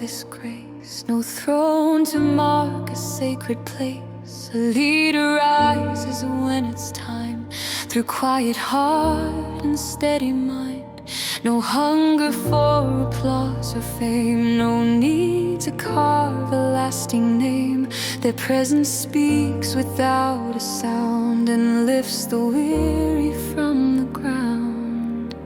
this grace, no throne to mark a sacred place. A leader rises when it's time, through quiet heart and steady mind. No hunger for applause or fame, no need to carve a lasting name. Their presence speaks without a sound and lifts the weary from the ground.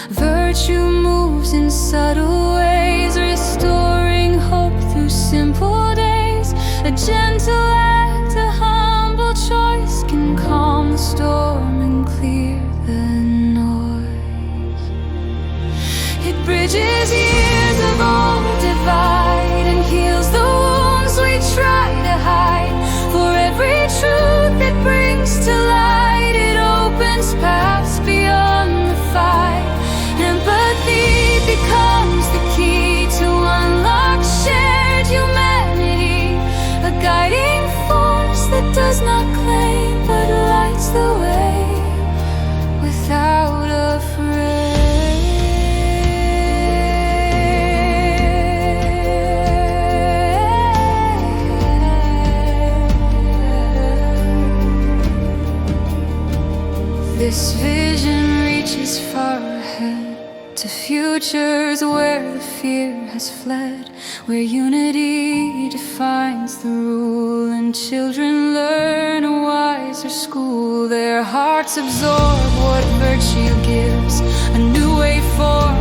Virtue moves in subtle ways, restoring hope through simple days. A gentle act, a humble choice can calm the storm and clear the noise. It bridges years of old divide and heals the wounds we try to hide. For every truth it brings to light, it opens paths beyond the fight. Empathy becomes the key to unlock shared humanity, a guiding force that does not claim but lights the way without a phrase. This vision reaches far ahead, to futures where the fear has fled, where unity defines the rule and children learn a wiser school. Their hearts absorb what virtue gives, a new way forward.